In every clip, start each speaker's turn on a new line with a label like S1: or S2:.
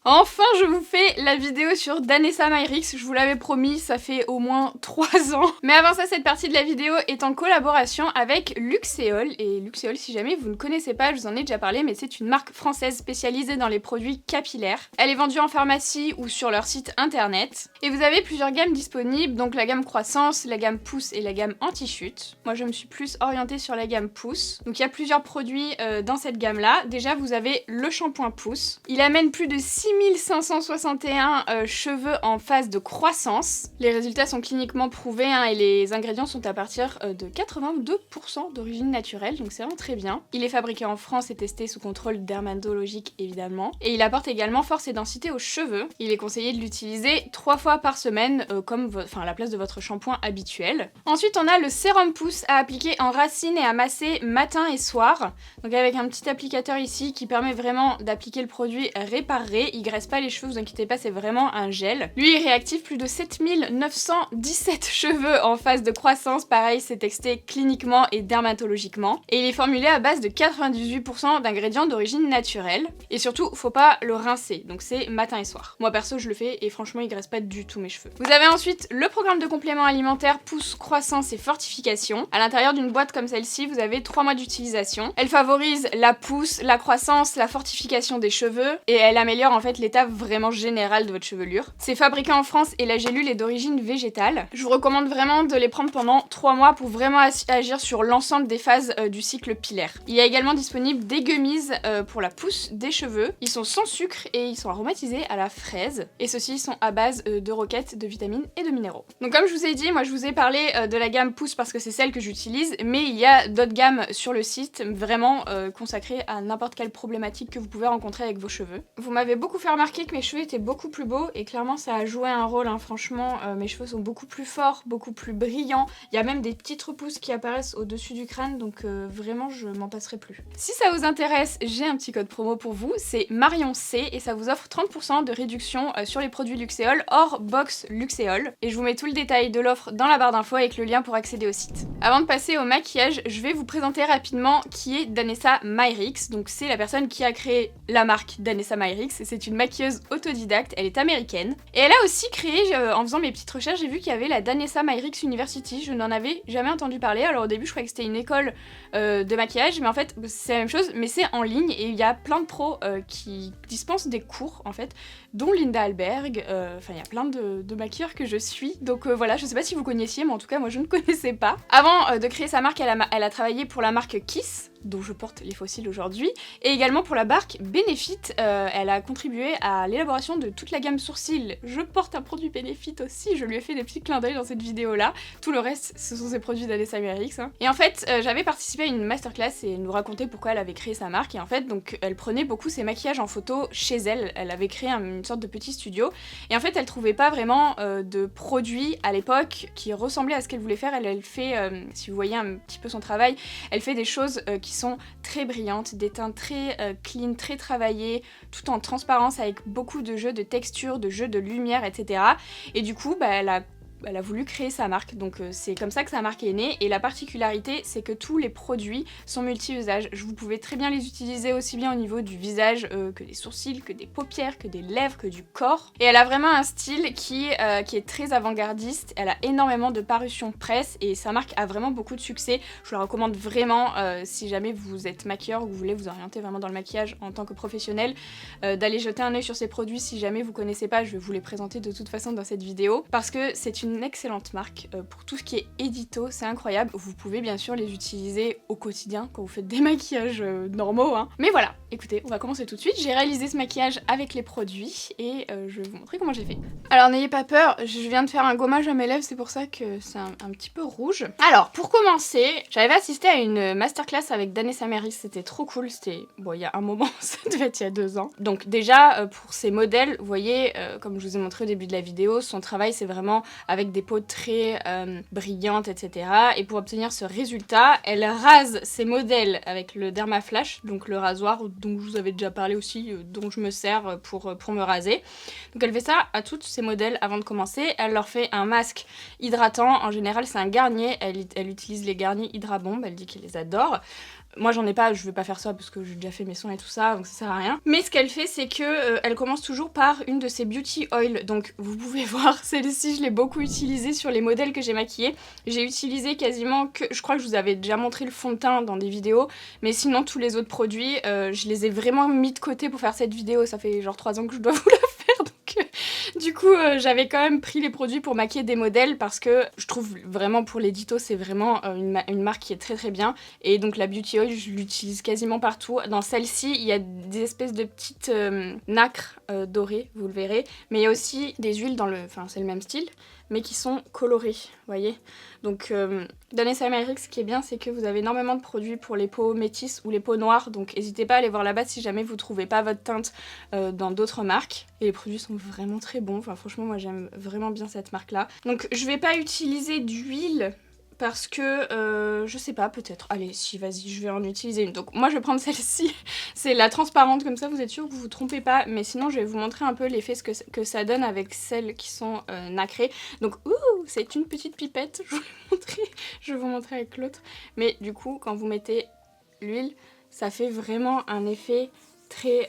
S1: Enfin, je vous fais la vidéo sur Danessa Myrix, je vous l'avais promis, ça fait au moins 3 ans. Mais avant ça, cette partie de la vidéo est en collaboration avec Luxéol. Et Luxéol, si jamais vous ne connaissez pas, je vous en ai déjà parlé, mais c'est une marque française spécialisée dans les produits capillaires. Elle est vendue en pharmacie ou sur leur site internet. Et vous avez plusieurs gammes disponibles, donc la gamme croissance, la gamme pousse et la gamme anti-chute. Moi, je me suis plus orientée sur la gamme pousse. Donc il y a plusieurs produits dans cette gamme-là. Déjà, vous avez le shampoing pousse. Il amène plus de 6561 cheveux en phase de croissance. Les résultats sont cliniquement prouvés hein, et les ingrédients sont à partir de 82% d'origine naturelle, donc c'est vraiment très bien. Il est fabriqué en France et testé sous contrôle dermatologique évidemment. Et il apporte également force et densité aux cheveux. Il est conseillé de l'utiliser 3 fois par semaine comme à la place de votre shampoing habituel. Ensuite on a le sérum pousse à appliquer en racine et à masser matin et soir. Donc avec un petit applicateur ici qui permet vraiment d'appliquer le produit réparé. Il graisse pas les cheveux, vous inquiétez pas, c'est vraiment un gel. Lui il réactive plus de 7917 cheveux en phase de croissance. Pareil, c'est testé cliniquement et dermatologiquement. Et il est formulé à base de 98% d'ingrédients d'origine naturelle. Et surtout, faut pas le rincer. Donc c'est matin et soir. Moi perso je le fais et franchement il graisse pas du tout mes cheveux. Vous avez ensuite le programme de compléments alimentaires pousse, croissance et fortification. À l'intérieur d'une boîte comme celle-ci, vous avez 3 mois d'utilisation. Elle favorise la pousse, la croissance, la fortification des cheveux et elle améliore en fait l'état vraiment général de votre chevelure. C'est fabriqué en France et la gélule est d'origine végétale. Je vous recommande vraiment de les prendre pendant 3 mois pour vraiment agir sur l'ensemble des phases du cycle pilaire. Il y a également disponible des gummies pour la pousse des cheveux. Ils sont sans sucre et ils sont aromatisés à la fraise. Et ceux-ci sont à base de roquettes, de vitamines et de minéraux. Donc comme je vous ai dit, moi je vous ai parlé de la gamme pousse parce que c'est celle que j'utilise, mais il y a d'autres gammes sur le site vraiment consacrées à n'importe quelle problématique que vous pouvez rencontrer avec vos cheveux. Vous m'avez beaucoup fait remarquer que mes cheveux étaient beaucoup plus beaux et clairement ça a joué un rôle, hein. Franchement mes cheveux sont beaucoup plus forts, beaucoup plus brillants. Il y a même des petites repousses qui apparaissent au-dessus du crâne, donc vraiment je m'en passerai plus. Si ça vous intéresse, j'ai un petit code promo pour vous, c'est MarionC et ça vous offre 30% de réduction sur les produits Luxéol hors box Luxéol. Et je vous mets tout le détail de l'offre dans la barre d'infos avec le lien pour accéder au site. Avant de passer au maquillage, je vais vous présenter rapidement qui est Danessa Myrix. Donc c'est la personne qui a créé la marque Danessa Myrix et c'est une maquilleuse autodidacte, elle est américaine. Et elle a aussi créé, en faisant mes petites recherches, j'ai vu qu'il y avait la Danessa Myrix University, je n'en avais jamais entendu parler. Alors au début je croyais que c'était une école de maquillage, mais en fait c'est la même chose, mais c'est en ligne et il y a plein de pros qui dispensent des cours en fait, dont Linda Alberg, enfin il y a plein de maquilleurs que je suis, donc voilà, je sais pas si vous connaissiez, mais en tout cas moi je ne connaissais pas. Avant de créer sa marque, elle a travaillé pour la marque Kiss, dont je porte les fossiles aujourd'hui, et également pour la marque Benefit. Elle a contribué à l'élaboration de toute la gamme sourcils. Je porte un produit Benefit aussi, je lui ai fait des petits clins d'œil dans cette vidéo là. Tout le reste, ce sont ses produits Danessa Myrix. Hein. Et en fait, j'avais participé à une masterclass et elle nous racontait pourquoi elle avait créé sa marque. Et en fait, donc, elle prenait beaucoup ses maquillages en photo chez elle. Elle avait créé une sorte de petit studio. Et en fait, elle trouvait pas vraiment de produits à l'époque qui ressemblaient à ce qu'elle voulait faire. Elle fait, si vous voyez un petit peu son travail, elle fait des choses qui sont très brillantes, des teints très clean, très travaillés, tout en transparence avec beaucoup de jeux de texture, de jeux de lumière, etc. Et du coup, bah, elle a voulu créer sa marque, donc c'est comme ça que sa marque est née. Et la particularité, c'est que tous les produits sont multi-usages. Vous pouvez très bien les utiliser aussi bien au niveau du visage que des sourcils, que des paupières, que des lèvres, que du corps. Et elle a vraiment un style qui est très avant-gardiste. Elle a énormément de parutions presse et sa marque a vraiment beaucoup de succès. Je vous la recommande vraiment si jamais vous êtes maquilleur ou que vous voulez vous orienter vraiment dans le maquillage en tant que professionnel, d'aller jeter un œil sur ces produits. Si jamais vous connaissez pas, je vais vous les présenter de toute façon dans cette vidéo parce que c'est une excellente marque pour tout ce qui est édito, c'est incroyable. Vous pouvez bien sûr les utiliser au quotidien quand vous faites des maquillages normaux, hein. Mais voilà, écoutez, on va commencer tout de suite. J'ai réalisé ce maquillage avec les produits et je vais vous montrer comment j'ai fait. Alors n'ayez pas peur, je viens de faire un gommage à mes lèvres, c'est pour ça que c'est un petit peu rouge. Alors pour commencer, j'avais assisté à une masterclass avec Danessa Myrix, c'était trop cool, c'était, bon il y a un moment, ça devait être il y a 2 ans. Donc déjà pour ces modèles, vous voyez, comme je vous ai montré au début de la vidéo, son travail c'est vraiment avec des peaux très brillantes, etc. Et pour obtenir ce résultat, elle rase ses modèles avec le Dermaflash, donc le rasoir dont je vous avais déjà parlé aussi, dont je me sers pour me raser. Donc elle fait ça à tous ses modèles avant de commencer. Elle leur fait un masque hydratant, en général c'est un Garnier, elle utilise les Garnier Hydra Bomb, elle dit qu'elle les adore. Moi j'en ai pas, je vais pas faire ça parce que j'ai déjà fait mes soins et tout ça, donc ça sert à rien. Mais ce qu'elle fait, c'est que elle commence toujours par une de ses beauty oil. Donc vous pouvez voir, celle-ci je l'ai beaucoup utilisée sur les modèles que j'ai maquillés. J'ai utilisé quasiment que, je crois que je vous avais déjà montré le fond de teint dans des vidéos, mais sinon tous les autres produits, je les ai vraiment mis de côté pour faire cette vidéo. Ça fait genre 3 ans que je dois vous la faire, donc du coup j'avais quand même pris les produits pour maquiller des modèles parce que je trouve vraiment pour l'édito c'est vraiment une marque qui est très très bien. Et donc la beauty oil je l'utilise quasiment partout. Dans celle-ci il y a des espèces de petites nacres dorées, vous le verrez, mais il y a aussi des huiles dans le... enfin c'est le même style, mais qui sont colorées, vous voyez. Donc Danessa Myricks, ce qui est bien, c'est que vous avez énormément de produits pour les peaux métisses ou les peaux noires, donc n'hésitez pas à aller voir là-bas si jamais vous trouvez pas votre teinte dans d'autres marques. Et les produits sont vraiment très bons, enfin franchement moi j'aime vraiment bien cette marque-là. Donc je vais pas utiliser d'huile, parce que, je sais pas, peut-être. Allez, si, vas-y, je vais en utiliser une. Donc moi, je vais prendre celle-ci. C'est la transparente, comme ça, vous êtes sûr que vous vous trompez pas. Mais sinon, je vais vous montrer un peu l'effet que ça donne avec celles qui sont nacrées. Donc, ouh, c'est une petite pipette. Je vais vous montrer avec l'autre. Mais du coup, quand vous mettez l'huile, ça fait vraiment un effet très...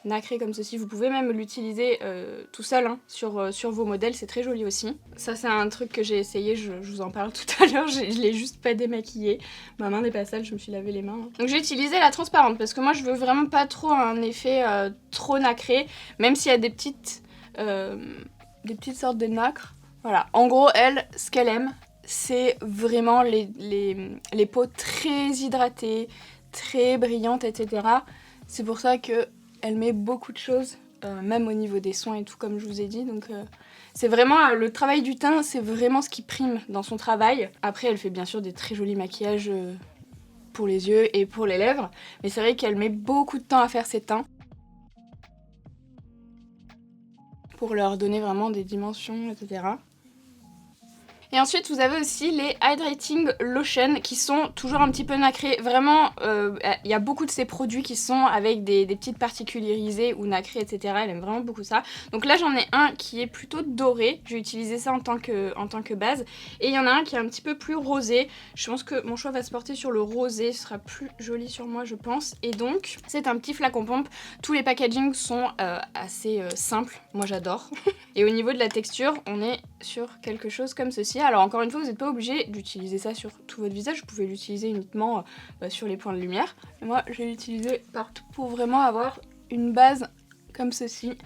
S1: nacré comme ceci. Vous pouvez même l'utiliser tout seul hein, sur vos modèles, c'est très joli aussi. Ça c'est un truc que j'ai essayé, je vous en parle tout à l'heure, je l'ai juste pas démaquillé. Ma main n'est pas sale, je me suis lavé les mains. Donc j'ai utilisé la transparente parce que moi je veux vraiment pas trop un effet trop nacré, même s'il y a des petites sortes de nacre. Voilà, en gros elle, ce qu'elle aime, c'est vraiment les peaux très hydratées, très brillantes, etc. C'est pour ça que elle met beaucoup de choses, même au niveau des soins et tout comme je vous ai dit, donc c'est vraiment le travail du teint, c'est vraiment ce qui prime dans son travail. Après elle fait bien sûr des très jolis maquillages pour les yeux et pour les lèvres, mais c'est vrai qu'elle met beaucoup de temps à faire ses teints pour leur donner vraiment des dimensions, etc. Et ensuite vous avez aussi les Hydrating Lotion qui sont toujours un petit peu nacrés. Vraiment, il y a beaucoup de ces produits qui sont avec des petites particules irisées ou nacrées, etc. Elle aime vraiment beaucoup ça. Donc là j'en ai un qui est plutôt doré. Je vais utiliser ça en tant que base. Et il y en a un qui est un petit peu plus rosé. Je pense que mon choix va se porter sur le rosé. Ce sera plus joli sur moi je pense. Et donc c'est un petit flacon pompe. Tous les packagings sont assez simples. Moi j'adore. Et au niveau de la texture, on est sur quelque chose comme ceci. Alors encore une fois, vous n'êtes pas obligé d'utiliser ça sur tout votre visage, vous pouvez l'utiliser uniquement sur les points de lumière. Mais moi, je vais l'utiliser partout pour vraiment avoir une base comme ceci.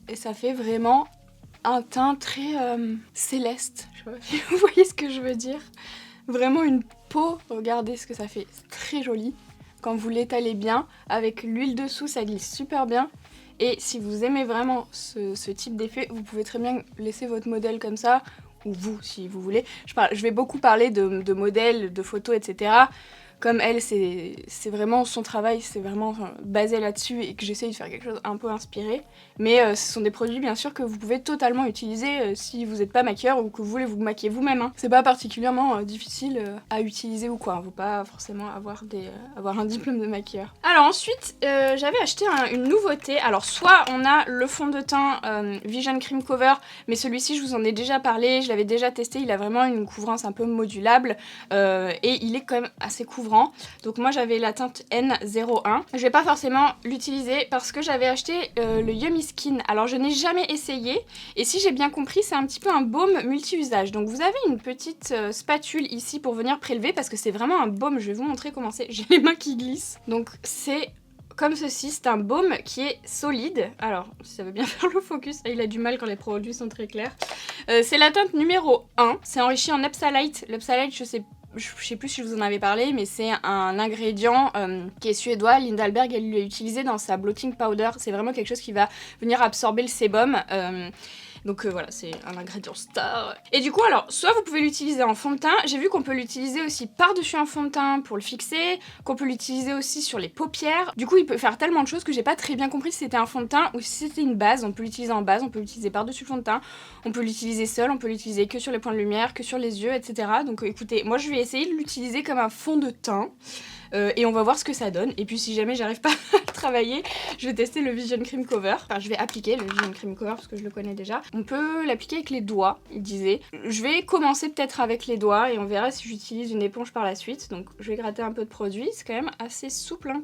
S1: Et ça fait vraiment un teint très céleste. Je sais pas si vous voyez ce que je veux dire. Vraiment une peau, regardez ce que ça fait, c'est très joli. Quand vous l'étalez bien, avec l'huile dessous, ça glisse super bien. Et si vous aimez vraiment ce type d'effet, vous pouvez très bien laisser votre modèle comme ça, ou vous si vous voulez. Je vais beaucoup parler de modèles, de photos, etc. Comme elle, c'est vraiment son travail, c'est vraiment basé là-dessus et que j'essaye de faire quelque chose un peu inspiré. Mais ce sont des produits bien sûr que vous pouvez totalement utiliser si vous n'êtes pas maquilleur ou que vous voulez vous maquiller vous-même. Hein. C'est pas particulièrement difficile à utiliser ou quoi, faut pas forcément avoir un diplôme de maquilleur. Alors ensuite, j'avais acheté une nouveauté. Alors soit on a le fond de teint Vision Cream Cover, mais celui-ci je vous en ai déjà parlé, je l'avais déjà testé, il a vraiment une couvrance un peu modulable et il est quand même assez couvrant. Donc moi j'avais la teinte N01. Je vais pas forcément l'utiliser parce que j'avais acheté le Yummy Skin. Alors je n'ai jamais essayé et si j'ai bien compris c'est un petit peu un baume multi-usage. Donc vous avez une petite spatule ici pour venir prélever parce que c'est vraiment un baume. Je vais vous montrer comment c'est. J'ai les mains qui glissent. Donc c'est comme ceci, c'est un baume qui est solide. Alors, si ça veut bien faire le focus, il a du mal quand les produits sont très clairs. C'est la teinte numéro 1. C'est enrichi en Epsalite. L'Epsalite, je sais plus si je vous en avais parlé, mais c'est un ingrédient qui est suédois. Linda Alberg, elle l'a utilisé dans sa blotting powder. C'est vraiment quelque chose qui va venir absorber le sébum. Donc voilà, c'est un ingrédient star. Et du coup, alors, soit vous pouvez l'utiliser en fond de teint. J'ai vu qu'on peut l'utiliser aussi par-dessus un fond de teint pour le fixer, qu'on peut l'utiliser aussi sur les paupières. Du coup, il peut faire tellement de choses que j'ai pas très bien compris si c'était un fond de teint ou si c'était une base. On peut l'utiliser en base, on peut l'utiliser par-dessus le fond de teint, on peut l'utiliser seul, on peut l'utiliser que sur les points de lumière, que sur les yeux, etc. Donc écoutez, moi je vais essayer de l'utiliser comme un fond de teint. et on va voir ce que ça donne. Et puis si jamais j'arrive pas à le travailler, je vais tester le Vision Cream Cover. Enfin, je vais appliquer le Vision Cream Cover parce que je le connais déjà. On peut l'appliquer avec les doigts, il disait. Je vais commencer peut-être avec les doigts et on verra si j'utilise une éponge par la suite. Donc je vais gratter un peu de produit. C'est quand même assez souple hein,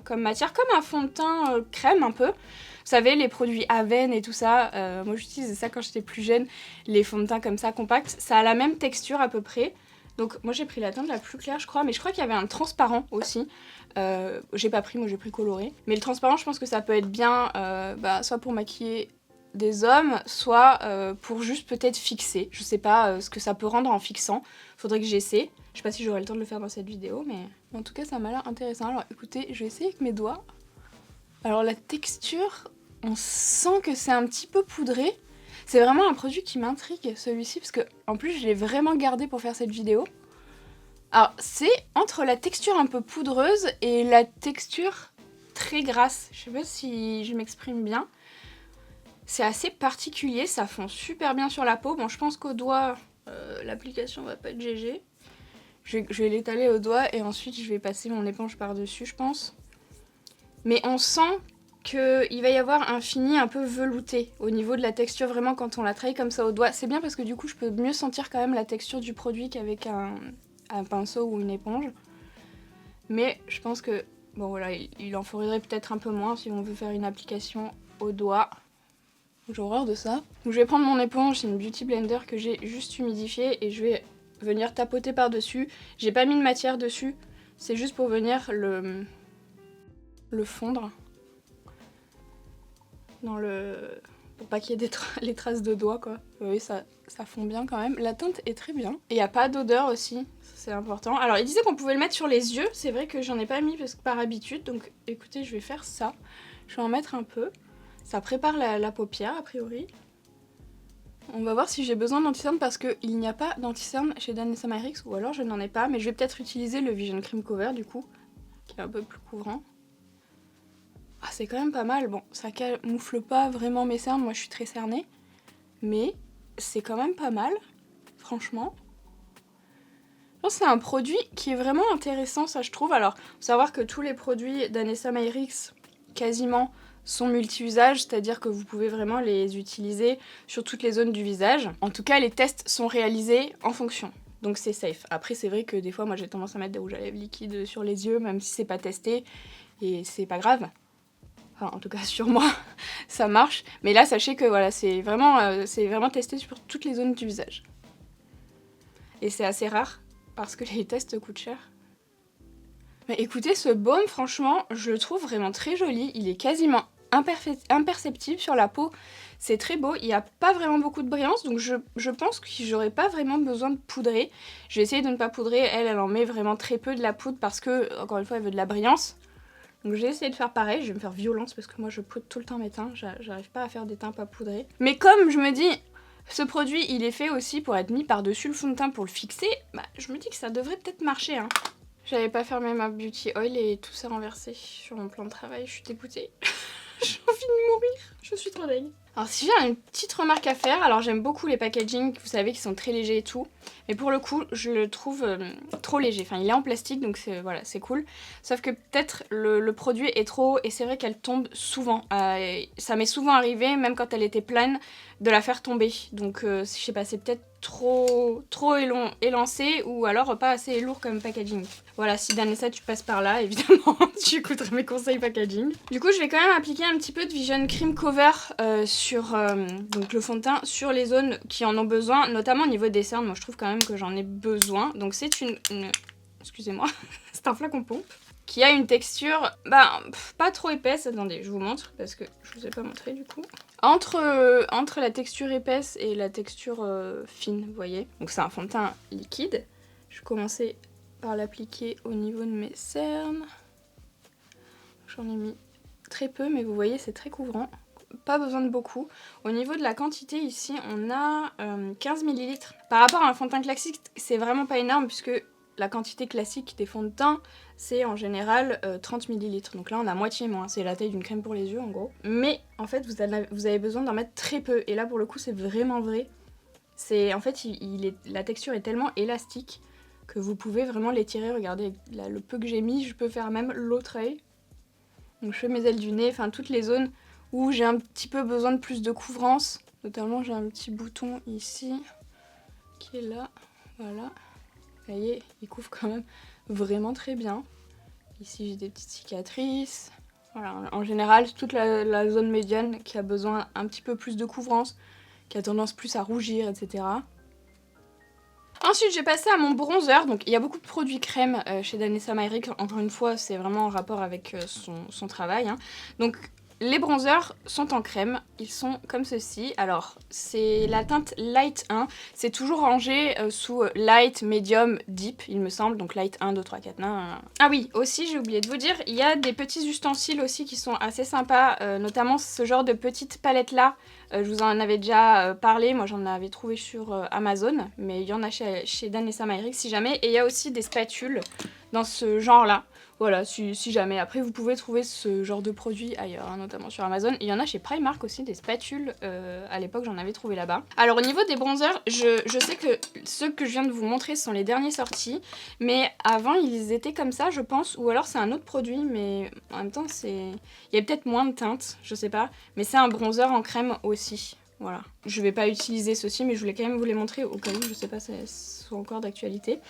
S1: comme matière, comme un fond de teint crème un peu. Vous savez, les produits Aven et tout ça, moi j'utilisais ça quand j'étais plus jeune, les fonds de teint comme ça, compacts, ça a la même texture à peu près. Donc moi j'ai pris la teinte la plus claire je crois, mais je crois qu'il y avait un transparent aussi. J'ai pas pris, moi j'ai pris coloré. Mais le transparent je pense que ça peut être bien, soit pour maquiller des hommes, soit pour juste peut-être fixer. Je sais pas ce que ça peut rendre en fixant, faudrait que j'essaie. Je sais pas si j'aurai le temps de le faire dans cette vidéo, mais en tout cas ça m'a l'air intéressant. Alors écoutez, je vais essayer avec mes doigts. Alors la texture, on sent que c'est un petit peu poudré. C'est vraiment un produit qui m'intrigue celui-ci parce que en plus je l'ai vraiment gardé pour faire cette vidéo. Alors c'est entre la texture un peu poudreuse et la texture très grasse. Je sais pas si je m'exprime bien. C'est assez particulier, ça fond super bien sur la peau. Bon je pense qu'au doigt l'application va pas être GG. Je vais l'étaler au doigt et ensuite je vais passer mon éponge par dessus je pense. Mais on sent qu'il va y avoir un fini un peu velouté au niveau de la texture, vraiment quand on la travaille comme ça au doigt. C'est bien parce que du coup je peux mieux sentir quand même la texture du produit qu'avec un pinceau ou une éponge. Mais je pense que, bon voilà, il en faudrait peut-être un peu moins si on veut faire une application au doigt. J'ai horreur de ça. Donc je vais prendre mon éponge, c'est une Beauty Blender que j'ai juste humidifiée et je vais venir tapoter par-dessus. J'ai pas mis de matière dessus, c'est juste pour venir le fondre. Pour pas qu'il y ait les traces de doigts quoi. Oui ça fond bien quand même. La teinte est très bien. Et il n'y a pas d'odeur aussi, c'est important. Alors il disait qu'on pouvait le mettre sur les yeux, c'est vrai que j'en ai pas mis parce que par habitude. Donc écoutez je vais faire ça. Je vais en mettre un peu. Ça prépare la paupière a priori. On va voir si j'ai besoin d'anti-cerne parce qu'il n'y a pas d'anti-cerne chez Danessa Myricks ou alors je n'en ai pas. Mais je vais peut-être utiliser le Vision Cream Cover du coup, qui est un peu plus couvrant. Ah, c'est quand même pas mal, bon ça camoufle pas vraiment mes cernes, moi je suis très cernée, mais c'est quand même pas mal, franchement. Je pense que c'est un produit qui est vraiment intéressant ça je trouve. Alors faut savoir que tous les produits Danessa Myricks quasiment sont multi-usages, c'est-à-dire que vous pouvez vraiment les utiliser sur toutes les zones du visage. En tout cas les tests sont réalisés en fonction. Donc c'est safe. Après c'est vrai que des fois moi j'ai tendance à mettre des rouges à lèvres liquides sur les yeux même si c'est pas testé et c'est pas grave. Enfin, en tout cas sur moi, ça marche. Mais là, sachez que voilà, c'est vraiment testé sur toutes les zones du visage. Et c'est assez rare, parce que les tests coûtent cher. Mais écoutez, ce baume, franchement, je le trouve vraiment très joli. Il est quasiment imperceptible sur la peau. C'est très beau, il n'y a pas vraiment beaucoup de brillance, donc je pense que j'aurais pas vraiment besoin de poudrer. Je vais essayer de ne pas poudrer. Elle en met vraiment très peu de la poudre, parce que, encore une fois, elle veut de la brillance. Donc j'ai essayé de faire pareil, je vais me faire violence parce que moi je poudre tout le temps mes teints, j'arrive pas à faire des teints pas poudrés. Mais comme je me dis, ce produit il est fait aussi pour être mis par-dessus le fond de teint pour le fixer, bah je me dis que ça devrait peut-être marcher hein. J'avais pas fermé ma beauty oil et tout s'est renversé sur mon plan de travail, je suis dégoûtée. J'ai envie de mourir, je suis trop dingue. Alors si j'ai une petite remarque à faire, alors j'aime beaucoup les packaging, vous savez qu'ils sont très légers et tout, mais pour le coup je le trouve trop léger, enfin il est en plastique donc voilà, c'est cool, sauf que peut-être le produit est trop haut et c'est vrai qu'elle tombe souvent, ça m'est souvent arrivé, même quand elle était pleine, de la faire tomber, donc je sais pas, c'est peut-être trop élancé ou alors pas assez lourd comme packaging. Voilà, si Danessa tu passes par là, évidemment, tu écouteras mes conseils packaging. Du coup, je vais quand même appliquer un petit peu de Vision Cream Cover sur donc le fond de teint sur les zones qui en ont besoin, notamment au niveau des cernes. Moi, je trouve quand même que j'en ai besoin. Donc c'est une excusez-moi, c'est un flacon pompe qui a une texture, pas trop épaisse. Attendez, je vous montre parce que je vous ai pas montré du coup. Entre la texture épaisse et la texture fine, vous voyez. Donc c'est un fond de teint liquide. Je vais commencer par l'appliquer au niveau de mes cernes. J'en ai mis très peu, mais vous voyez, c'est très couvrant. Pas besoin de beaucoup. Au niveau de la quantité, ici, on a 15 ml. Par rapport à un fond de teint classique, c'est vraiment pas énorme, puisque la quantité classique des fonds de teint, c'est en général 30 ml. Donc là, on a moitié moins. C'est la taille d'une crème pour les yeux, en gros. Mais, en fait, vous avez besoin d'en mettre très peu. Et là, pour le coup, c'est vraiment vrai. En fait, la texture est tellement élastique que vous pouvez vraiment l'étirer. Regardez, là, le peu que j'ai mis, je peux faire même l'autre œil. Donc je fais mes ailes du nez, enfin toutes les zones où j'ai un petit peu besoin de plus de couvrance. Notamment j'ai un petit bouton ici qui est là, voilà. Vous voyez, il couvre quand même vraiment très bien. Ici j'ai des petites cicatrices. Voilà, en général toute la zone médiane qui a besoin un petit peu plus de couvrance, qui a tendance plus à rougir, etc. Ensuite, j'ai passé à mon bronzer. Donc, il y a beaucoup de produits crème chez Danessa Myricks. Encore une fois, c'est vraiment en rapport avec son travail. Hein. Donc, les bronzers sont en crème. Ils sont comme ceci. Alors, c'est la teinte Light 1. C'est toujours rangé sous Light, Medium, Deep, il me semble. Donc, Light 1, 2, 3, 4, 1. Ah oui, aussi, j'ai oublié de vous dire, il y a des petits ustensiles aussi qui sont assez sympas. Notamment ce genre de petites palettes-là. Je vous en avais déjà parlé, moi j'en avais trouvé sur Amazon, mais il y en a chez Danessa Myricks si jamais. Et il y a aussi des spatules dans ce genre-là. Voilà, si jamais. Après, vous pouvez trouver ce genre de produits ailleurs, hein, notamment sur Amazon. Et il y en a chez Primark aussi, des spatules. À l'époque, j'en avais trouvé là-bas. Alors, au niveau des bronzers, je sais que ceux que je viens de vous montrer sont les derniers sortis. Mais avant, ils étaient comme ça, je pense. Ou alors, c'est un autre produit, mais en même temps, c'est... Il y a peut-être moins de teintes, je sais pas. Mais c'est un bronzer en crème aussi. Voilà. Je vais pas utiliser ceci, mais je voulais quand même vous les montrer au cas où, je sais pas si elles sont encore d'actualité.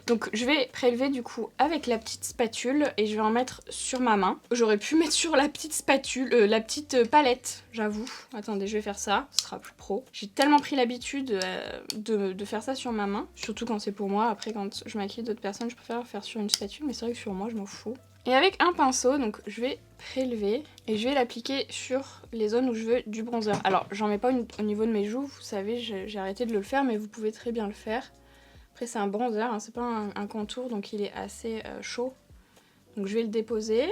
S1: Donc je vais prélever du coup avec la petite spatule et je vais en mettre sur ma main. J'aurais pu mettre sur la petite spatule, la petite palette, j'avoue. Attendez, je vais faire ça, ce sera plus pro. J'ai tellement pris l'habitude de faire ça sur ma main, surtout quand c'est pour moi. Après quand je maquille d'autres personnes, je préfère faire sur une spatule, mais c'est vrai que sur moi, je m'en fous. Et avec un pinceau, donc je vais prélever et je vais l'appliquer sur les zones où je veux du bronzer. Alors j'en mets pas au niveau de mes joues, vous savez, j'ai arrêté de le faire, mais vous pouvez très bien le faire. Après c'est un bronzer, hein, c'est pas un contour, donc il est assez chaud. Donc je vais le déposer.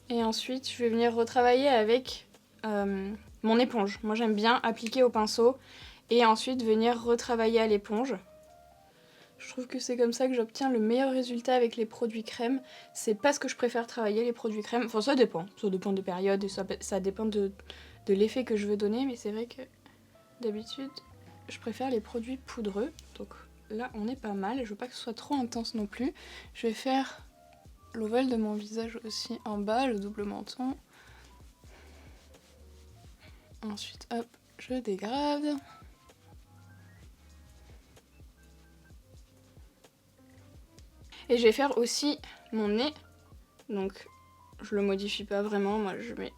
S1: Et ensuite je vais venir retravailler avec mon éponge. Moi j'aime bien appliquer au pinceau et ensuite venir retravailler à l'éponge. Je trouve que c'est comme ça que j'obtiens le meilleur résultat avec les produits crème. C'est parce que je préfère travailler les produits crème. Enfin, ça dépend des périodes et ça dépend de l'effet que je veux donner. Mais c'est vrai que d'habitude, je préfère les produits poudreux. Donc là, on est pas mal. Je veux pas que ce soit trop intense non plus. Je vais faire l'ovale de mon visage aussi en bas, le double menton. Ensuite, hop, je dégrade. Et je vais faire aussi mon nez. Donc je le modifie pas vraiment, moi je mets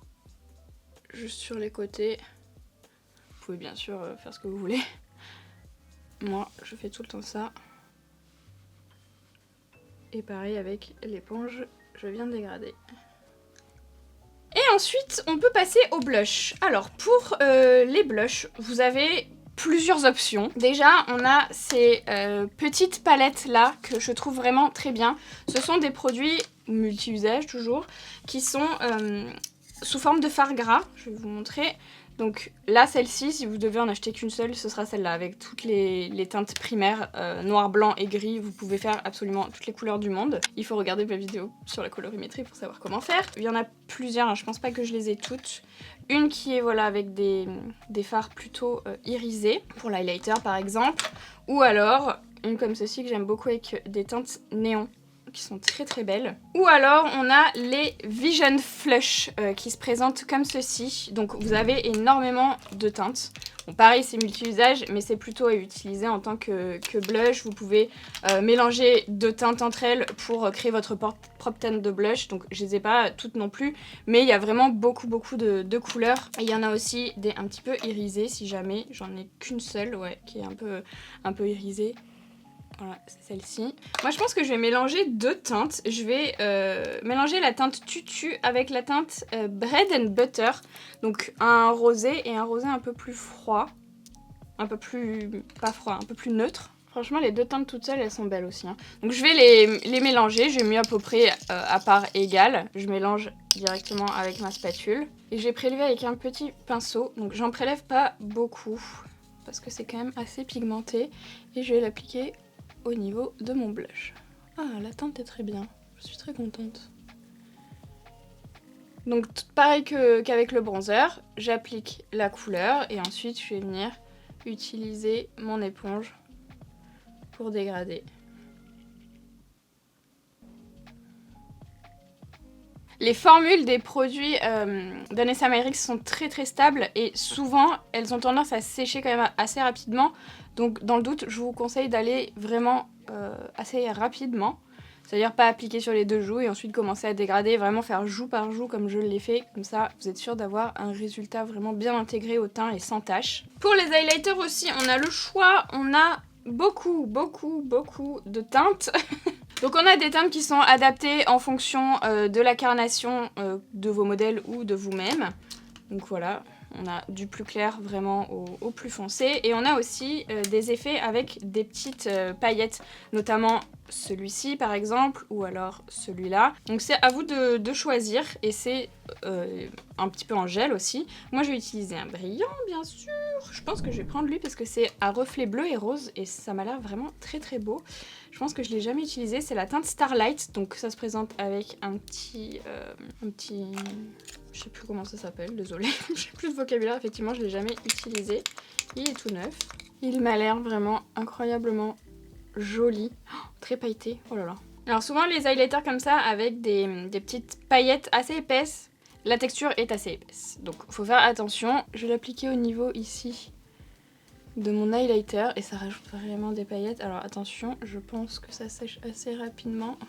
S1: juste sur les côtés. Vous pouvez bien sûr faire ce que vous voulez. Moi je fais tout le temps ça. Et pareil avec l'éponge, je viens de dégrader. Et ensuite on peut passer au blush. Alors pour les blushs, vous avez plusieurs options. Déjà, on a ces petites palettes là que je trouve vraiment très bien. Ce sont des produits multi-usage toujours qui sont sous forme de fard gras. Je vais vous montrer. Donc là, celle-ci, si vous devez en acheter qu'une seule, ce sera celle-là avec toutes les teintes primaires, noir, blanc et gris. Vous pouvez faire absolument toutes les couleurs du monde. Il faut regarder ma vidéo sur la colorimétrie pour savoir comment faire. Il y en a plusieurs, hein, je pense pas que je les ai toutes. Une qui est voilà avec des fards plutôt irisés, pour l'highlighter par exemple. Ou alors une comme ceci que j'aime beaucoup avec des teintes néon, qui sont très très belles. Ou alors on a les Vision Flush qui se présentent comme ceci. Donc vous avez énormément de teintes. Bon, pareil, c'est multi-usage, mais c'est plutôt à utiliser en tant que blush. Vous pouvez mélanger deux teintes entre elles pour créer votre propre teinte de blush. Donc je les ai pas toutes non plus, mais il y a vraiment beaucoup de couleurs. Et il y en a aussi des un petit peu irisées, si jamais. J'en ai qu'une seule, ouais, qui est un peu irisée. Voilà, c'est celle-ci. Moi, je pense que je vais mélanger deux teintes. Je vais mélanger la teinte Tutu avec la teinte Bread and Butter. Donc, un rosé et un rosé un peu plus froid. Un peu plus... pas froid, un peu plus neutre. Franchement, les deux teintes toutes seules, elles sont belles aussi. Hein. Donc, je vais les mélanger. J'ai mis à peu près à part égale. Je mélange directement avec ma spatule. Et je vais prélever avec un petit pinceau. Donc, j'en prélève pas beaucoup parce que c'est quand même assez pigmenté. Et je vais l'appliquer au niveau de mon blush. Ah, la teinte est très bien. Je suis très contente. Donc pareil qu'avec le bronzer, j'applique la couleur et ensuite je vais venir utiliser mon éponge pour dégrader. Les formules des produits d'Anessa My Rix sont très très stables et souvent elles ont tendance à sécher quand même assez rapidement. Donc dans le doute, je vous conseille d'aller vraiment assez rapidement. C'est-à-dire pas appliquer sur les 2 joues et ensuite commencer à dégrader, vraiment faire joue par joue comme je l'ai fait. Comme ça, vous êtes sûr d'avoir un résultat vraiment bien intégré au teint et sans tache. Pour les highlighters aussi, on a le choix, on a beaucoup de teintes. Donc on a des teintes qui sont adaptées en fonction de la carnation de vos modèles ou de vous-même. Donc voilà, on a du plus clair vraiment au plus foncé. Et on a aussi des effets avec des petites paillettes, notamment celui-ci par exemple, ou alors celui-là. Donc c'est à vous de choisir, et c'est un petit peu en gel aussi. Moi je vais utiliser un brillant bien sûr. Je pense que je vais prendre lui parce que c'est à reflet bleu et rose et ça m'a l'air vraiment très très beau. Je pense que je l'ai jamais utilisé, c'est la teinte Starlight, donc ça se présente avec un petit je sais plus comment ça s'appelle, désolée, j'ai plus de vocabulaire, effectivement je l'ai jamais utilisé. Il est tout neuf. Il m'a l'air vraiment incroyablement joli, très pailleté, oh là là. Alors souvent les highlighters comme ça avec des petites paillettes assez épaisses, la texture est assez épaisse. Donc faut faire attention, je vais l'appliquer au niveau ici de mon highlighter et ça rajoute vraiment des paillettes. Alors attention, je pense que ça sèche assez rapidement.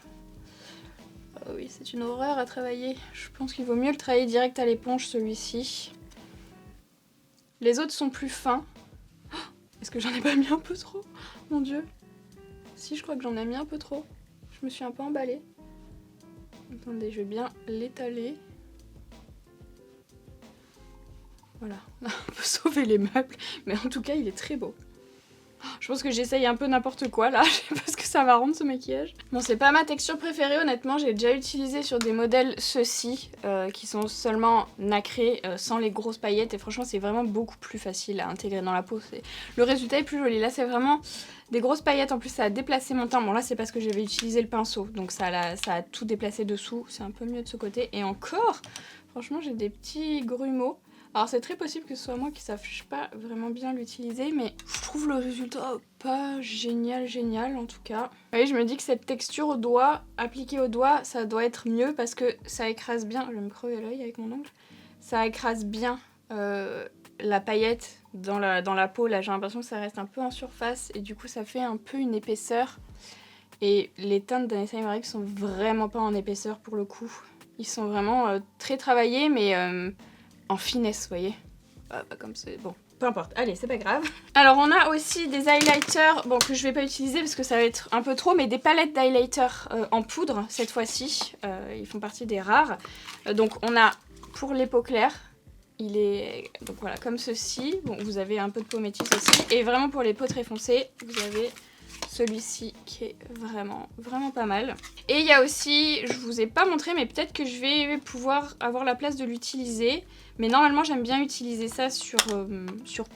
S1: Oh oui, c'est une horreur à travailler. Je pense qu'il vaut mieux le travailler direct à l'éponge, celui-ci. Les autres sont plus fins. Oh, est-ce que j'en ai pas mis un peu trop? Mon dieu. Si, je crois que j'en ai mis un peu trop. Je me suis un peu emballée. Attendez, je vais bien l'étaler. Voilà, on a un peu sauvé les meubles, mais en tout cas, il est très beau. Je pense que j'essaye un peu n'importe quoi là, je sais pas ce que ça va rendre ce maquillage. Bon, c'est pas ma texture préférée honnêtement, j'ai déjà utilisé sur des modèles ceux-ci qui sont seulement nacrés sans les grosses paillettes et franchement c'est vraiment beaucoup plus facile à intégrer dans la peau. Le résultat est plus joli, là c'est vraiment des grosses paillettes, en plus ça a déplacé mon teint. Bon là c'est parce que j'avais utilisé le pinceau, donc ça a tout déplacé dessous, c'est un peu mieux de ce côté. Et encore, franchement j'ai des petits grumeaux. Alors c'est très possible que ce soit moi qui sache pas vraiment bien l'utiliser, mais je trouve le résultat pas génial en tout cas. Vous voyez, je me dis que cette texture au doigt, appliquée au doigt, ça doit être mieux parce que ça écrase bien, je vais me crever l'œil avec mon ongle, ça écrase bien la paillette dans la peau. Là j'ai l'impression que ça reste un peu en surface et du coup ça fait un peu une épaisseur. Et les teintes d'Anessa My Rix sont vraiment pas en épaisseur pour le coup. Ils sont vraiment très travaillés mais en finesse, vous voyez. Pas comme c'est... Bon, peu importe. Allez, c'est pas grave. Alors, on a aussi des highlighters, bon, que je vais pas utiliser parce que ça va être un peu trop, mais des palettes d'highlighters en poudre, cette fois-ci. Ils font partie des rares. Donc, on a, pour les peaux claires, il est... Donc, voilà, comme ceci. Bon, vous avez un peu de peau métisse aussi. Et vraiment, pour les peaux très foncées, vous avez celui-ci qui est vraiment pas mal. Et il y a aussi, je vous ai pas montré, mais peut-être que je vais pouvoir avoir la place de l'utiliser. Mais normalement, j'aime bien utiliser ça sur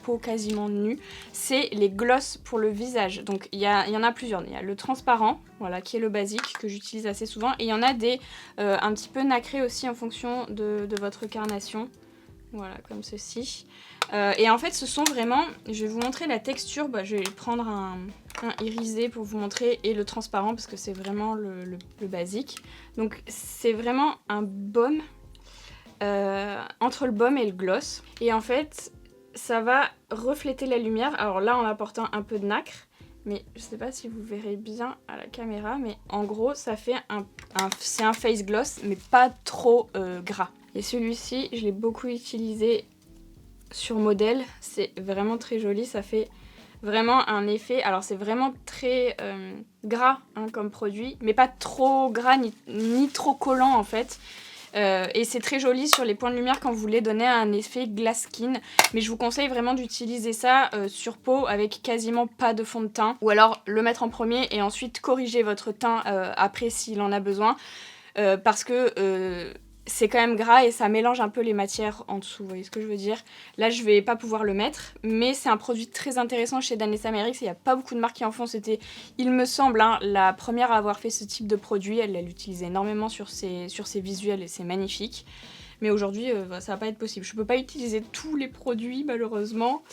S1: peau quasiment nue. C'est les glosses pour le visage. Donc, il y en a plusieurs. Il y a le transparent, voilà, qui est le basique, que j'utilise assez souvent. Et il y en a des un petit peu nacrés aussi en fonction de votre carnation. Voilà, comme ceci. Et en fait, ce sont vraiment... Je vais vous montrer la texture. Bah, je vais prendre un irisé pour vous montrer et le transparent parce que c'est vraiment le basique. Donc, c'est vraiment un baume entre le baume et le gloss. Et en fait, ça va refléter la lumière. Alors là, en apportant un peu de nacre. Mais je sais pas si vous verrez bien à la caméra. Mais en gros, ça fait c'est un face gloss, mais pas trop gras. Et celui-ci, je l'ai beaucoup utilisé sur modèle. C'est vraiment très joli. Ça fait vraiment un effet... Alors, c'est vraiment très gras hein, comme produit. Mais pas trop gras ni trop collant, en fait. Et c'est très joli sur les points de lumière quand vous voulez donner un effet glass skin. Mais je vous conseille vraiment d'utiliser ça sur peau avec quasiment pas de fond de teint. Ou alors le mettre en premier et ensuite corriger votre teint après s'il en a besoin. Parce que c'est quand même gras et ça mélange un peu les matières en dessous, vous voyez ce que je veux dire. Là je vais pas pouvoir le mettre, mais c'est un produit très intéressant chez Anessa My Rix. Il n'y a pas beaucoup de marques qui en font, c'était, il me semble, hein, la première à avoir fait ce type de produit. Elle l'utilise énormément sur ses visuels et c'est magnifique. Mais aujourd'hui ça va pas être possible, je peux pas utiliser tous les produits malheureusement.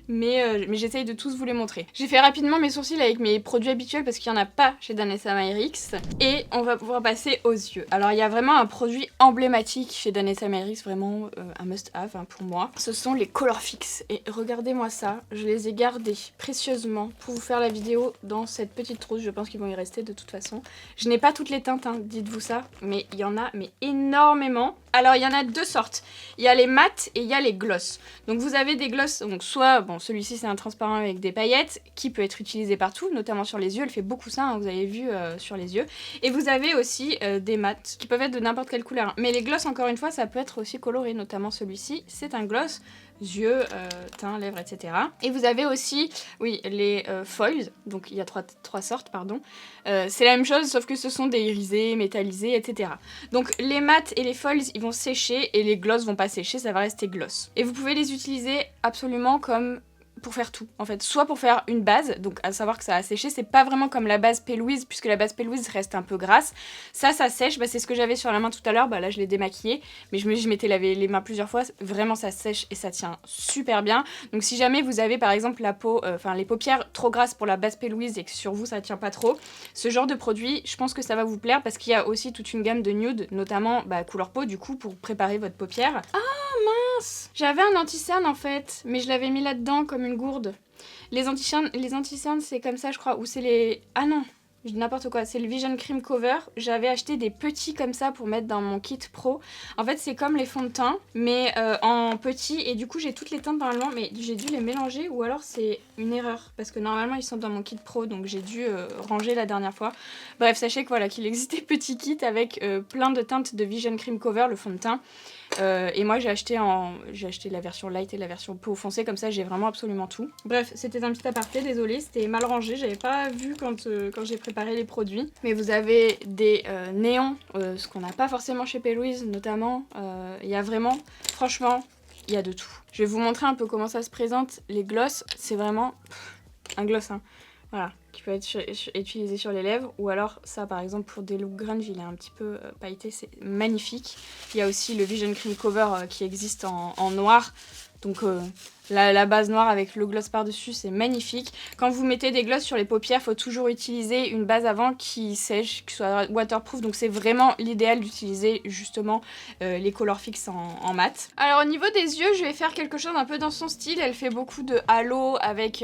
S1: mais j'essaye de tous vous les montrer. J'ai fait rapidement mes sourcils avec mes produits habituels parce qu'il n'y en a pas chez Danessa Myrix. Et on va pouvoir passer aux yeux. Alors il y a vraiment un produit emblématique chez Danessa Myrix, vraiment un must-have hein, pour moi. Ce sont les Colorfix. Et regardez-moi ça, je les ai gardés précieusement pour vous faire la vidéo dans cette petite trousse. Je pense qu'ils vont y rester de toute façon. Je n'ai pas toutes les teintes, hein, dites-vous ça, mais il y en a mais énormément. Alors il y en a deux sortes. Il y a les mat et il y a les gloss. Donc vous avez des gloss, donc soit, bon celui-ci c'est un transparent avec des paillettes qui peut être utilisé partout, notamment sur les yeux, elle fait beaucoup ça, hein, vous avez vu sur les yeux. Et vous avez aussi des mats qui peuvent être de n'importe quelle couleur. Mais les gloss encore une fois ça peut être aussi coloré, notamment celui-ci, c'est un gloss yeux, teint, lèvres, etc. Et vous avez aussi, oui, les foils, donc il y a trois sortes, pardon. C'est la même chose, sauf que ce sont des irisés, métallisés, etc. Donc les mats et les foils, ils vont sécher, et les gloss vont pas sécher, ça va rester gloss. Et vous pouvez les utiliser absolument comme pour faire tout en fait, soit pour faire une base, donc à savoir que ça a séché, c'est pas vraiment comme la base P. Louise puisque la base P. Louise reste un peu grasse, ça sèche, bah, c'est ce que j'avais sur la main tout à l'heure, bah là je l'ai démaquillé, mais je m'étais lavé les mains plusieurs fois, vraiment ça sèche et ça tient super bien, donc si jamais vous avez par exemple la peau, les paupières trop grasses pour la base P. Louise et que sur vous ça tient pas trop, ce genre de produit, je pense que ça va vous plaire parce qu'il y a aussi toute une gamme de nude, notamment couleur peau du coup pour préparer votre paupière. Ah mince, j'avais un anti-cerne en fait, mais je l'avais mis là-dedans comme une gourde. Les anti-cernes c'est comme ça je crois, ou c'est les... Ah non, je dis n'importe quoi, c'est le Vision Cream Cover. J'avais acheté des petits comme ça pour mettre dans mon kit pro. En fait c'est comme les fonds de teint, mais en petit, et du coup j'ai toutes les teintes normalement, mais j'ai dû les mélanger ou alors c'est une erreur, parce que normalement ils sont dans mon kit pro, donc j'ai dû ranger la dernière fois. Bref, sachez que voilà, qu'il existait petit kit avec plein de teintes de Vision Cream Cover, le fond de teint. Et moi j'ai acheté la version light et la version peau foncée, comme ça j'ai vraiment absolument tout. Bref, c'était un petit aparté, désolé, c'était mal rangé, j'avais pas vu quand j'ai préparé les produits. Mais vous avez des néons, ce qu'on n'a pas forcément chez P. Louise notamment, il y a vraiment, franchement, il y a de tout. Je vais vous montrer un peu comment ça se présente. Les gloss, c'est vraiment un gloss, hein. Voilà, qui peut être utilisé sur les lèvres, ou alors ça par exemple pour des looks grunge, il est un petit peu pailleté, c'est magnifique. Il y a aussi le Vision Cream Cover qui existe en noir, donc la base noire avec le gloss par-dessus, c'est magnifique. Quand vous mettez des gloss sur les paupières, il faut toujours utiliser une base avant qui sèche, qui soit waterproof, donc c'est vraiment l'idéal d'utiliser justement les Colorfix en mat. Alors au niveau des yeux, je vais faire quelque chose un peu dans son style. Elle fait beaucoup de halo avec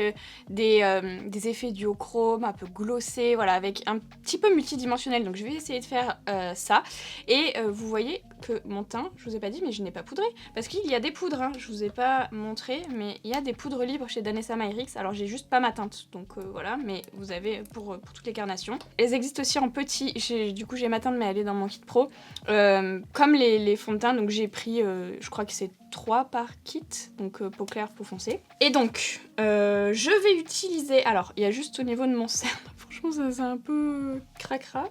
S1: des effets duochrome, un peu glossés, voilà, avec un petit peu multidimensionnel, donc je vais essayer de faire ça. Et vous voyez que mon teint, je vous ai pas dit, mais je n'ai pas poudré, parce qu'il y a des poudres, hein. Je vous ai pas montré, mais il y a des poudres libres chez Danessa Myrix. Alors j'ai juste pas ma teinte, donc voilà, mais vous avez pour toutes les carnations. Elles existent aussi en petit, du coup j'ai ma teinte mais elle est dans mon kit pro. Comme les fonds de teint, donc j'ai pris, je crois que c'est 3 par kit, donc peau claire, peau foncée. Et donc, je vais utiliser, alors il y a juste au niveau de mon cerne, franchement ça c'est un peu cracra,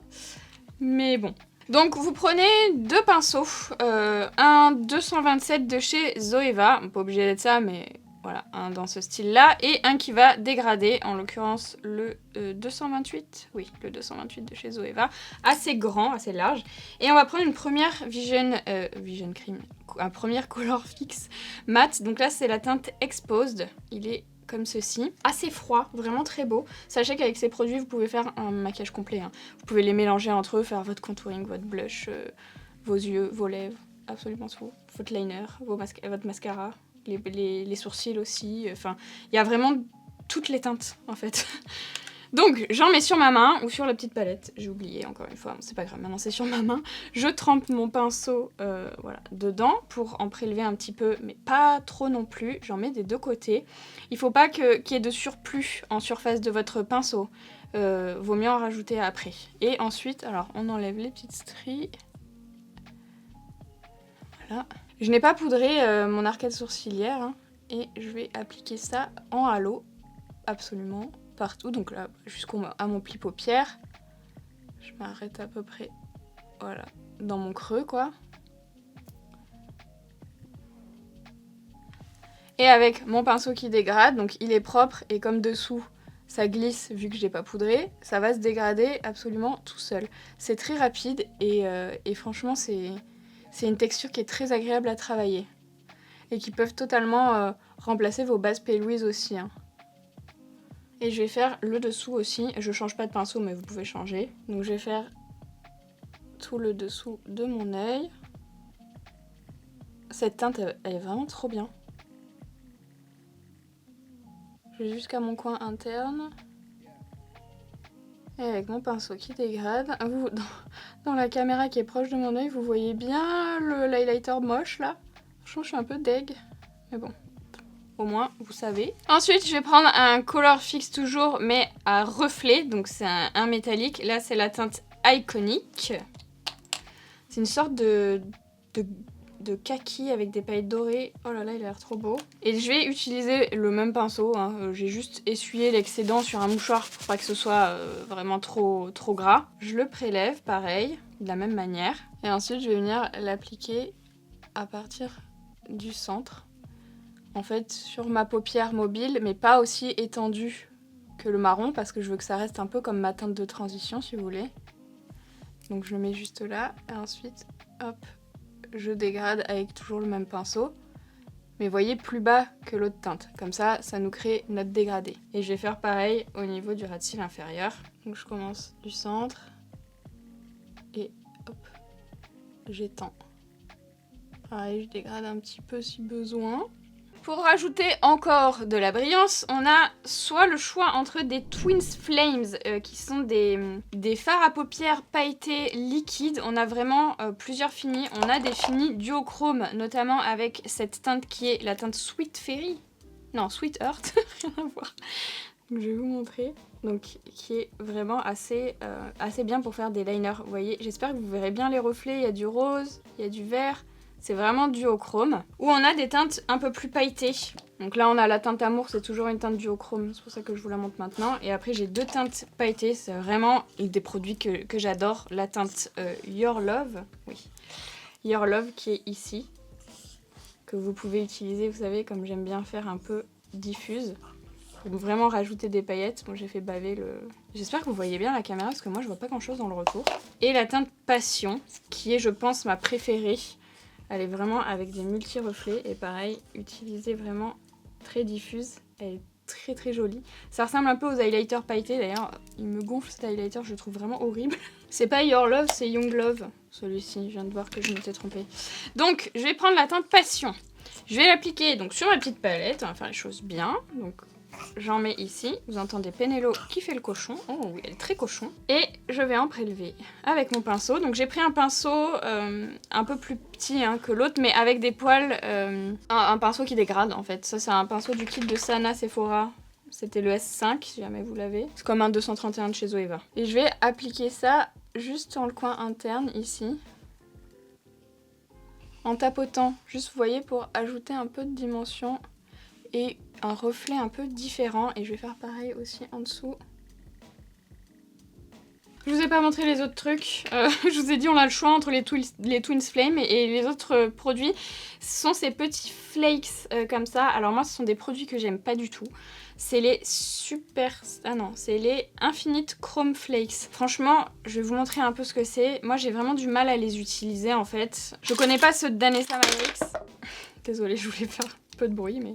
S1: mais bon. Donc vous prenez deux pinceaux, un 227 de chez Zoeva, pas obligé d'être ça mais voilà, un dans ce style là, et un qui va dégrader, en l'occurrence le 228, oui le 228 de chez Zoeva, assez grand, assez large, et on va prendre une première Vision Cream, un premier Colorfix mat, donc là c'est la teinte Exposed, il est comme ceci, assez froid, vraiment très beau. Sachez qu'avec ces produits vous pouvez faire un maquillage complet, hein. Vous pouvez les mélanger entre eux, faire votre contouring, votre blush, vos yeux, vos lèvres, absolument tout, votre liner, votre mascara, les sourcils aussi, enfin il y a vraiment toutes les teintes en fait. Donc j'en mets sur ma main ou sur la petite palette, j'ai oublié encore une fois, c'est pas grave, maintenant c'est sur ma main. Je trempe mon pinceau voilà, dedans pour en prélever un petit peu, mais pas trop non plus, j'en mets des deux côtés. Il faut pas qu'il y ait de surplus en surface de votre pinceau, vaut mieux en rajouter après. Et ensuite, alors on enlève les petites stries, voilà. Je n'ai pas poudré mon arcade sourcilière, hein, et je vais appliquer ça en halo, absolument partout, donc là jusqu'à mon pli paupière. Je m'arrête à peu près, voilà, dans mon creux quoi. Et avec mon pinceau qui dégrade, donc il est propre et comme dessous ça glisse vu que j'ai pas poudré, ça va se dégrader absolument tout seul. C'est très rapide et franchement c'est une texture qui est très agréable à travailler. et qui peuvent totalement remplacer vos bases P. Louise aussi. Hein. Et je vais faire le dessous aussi. Je change pas de pinceau, mais vous pouvez changer. Donc je vais faire tout le dessous de mon œil. Cette teinte, elle est vraiment trop bien. Je vais jusqu'à mon coin interne. Et avec mon pinceau qui dégrade. Vous, dans la caméra qui est proche de mon œil, vous voyez bien l'highlighter moche là. Franchement, je suis un peu deg. Mais bon, au moins, vous savez. Ensuite, je vais prendre un Color Fix toujours, mais à reflet. Donc c'est un métallique. Là, c'est la teinte Iconic. C'est une sorte de kaki avec des paillettes dorées. Oh là là, il a l'air trop beau. Et je vais utiliser le même pinceau. Hein. J'ai juste essuyé l'excédent sur un mouchoir pour pas que ce soit vraiment trop gras. Je le prélève, pareil, de la même manière. Et ensuite, je vais venir l'appliquer à partir du centre. En fait, sur ma paupière mobile, mais pas aussi étendue que le marron, parce que je veux que ça reste un peu comme ma teinte de transition, si vous voulez. Donc je le mets juste là, et ensuite, hop, je dégrade avec toujours le même pinceau. Mais voyez, plus bas que l'autre teinte. Comme ça, ça nous crée notre dégradé. Et je vais faire pareil au niveau du ras de cils inférieur. Donc je commence du centre, et hop, j'étends. Pareil, je dégrade un petit peu si besoin. Pour rajouter encore de la brillance, on a soit le choix entre des Twin Flames, qui sont des fards à paupières pailletés liquides. On a vraiment plusieurs finis. On a des finis duochrome, notamment avec cette teinte qui est la teinte Sweet Fairy. Non, Sweet Heart, rien à voir. Donc, je vais vous montrer. Donc, qui est vraiment assez bien pour faire des liners. Vous voyez, j'espère que vous verrez bien les reflets. Il y a du rose, il y a du vert. C'est vraiment duochrome. Ou on a des teintes un peu plus pailletées. Donc là, on a la teinte Amour, c'est toujours une teinte duochrome. C'est pour ça que je vous la montre maintenant. Et après, j'ai deux teintes pailletées. C'est vraiment des produits que j'adore. La teinte Your Love. Oui. Your Love qui est ici. Que vous pouvez utiliser, vous savez, comme j'aime bien faire un peu diffuse. Pour vraiment rajouter des paillettes. Bon, j'ai fait baver le... J'espère que vous voyez bien la caméra parce que moi, je vois pas grand-chose dans le retour. Et la teinte Passion, qui est, je pense, ma préférée. Elle est vraiment avec des multi-reflets et pareil, utilisée vraiment très diffuse. Elle est très très jolie. Ça ressemble un peu aux highlighters pailletés d'ailleurs. Il me gonfle cet highlighter, je le trouve vraiment horrible. C'est pas Your Love, c'est Young Love. Celui-ci, je viens de voir que je m'étais trompée. Donc, je vais prendre la teinte Passion. Je vais l'appliquer donc sur ma petite palette. On va faire les choses bien. Donc, j'en mets ici. Vous entendez Pénélo qui fait le cochon. Oh oui, elle est très cochon. Et je vais en prélever avec mon pinceau. Donc j'ai pris un pinceau un peu plus petit que l'autre, mais avec des poils. Un pinceau qui dégrade en fait. Ça, c'est un pinceau du kit de Sana Sephora. C'était le S5 si jamais vous l'avez. C'est comme un 231 de chez Zoeva. Et je vais appliquer ça juste dans le coin interne ici. En tapotant, juste vous voyez, pour ajouter un peu de dimension. Et un reflet un peu différent. Et je vais faire pareil aussi en dessous. Je vous ai pas montré les autres trucs. Je vous ai dit on a le choix entre les Twin Flame et les autres produits. Ce sont ces petits flakes comme ça. Alors moi ce sont des produits que j'aime pas du tout. C'est les c'est les Infinite Chrome Flakes. Franchement, je vais vous montrer un peu ce que c'est. Moi j'ai vraiment du mal à les utiliser en fait. Je connais pas ceux de Danessa Myricks. Désolée, je voulais faire peu de bruit, mais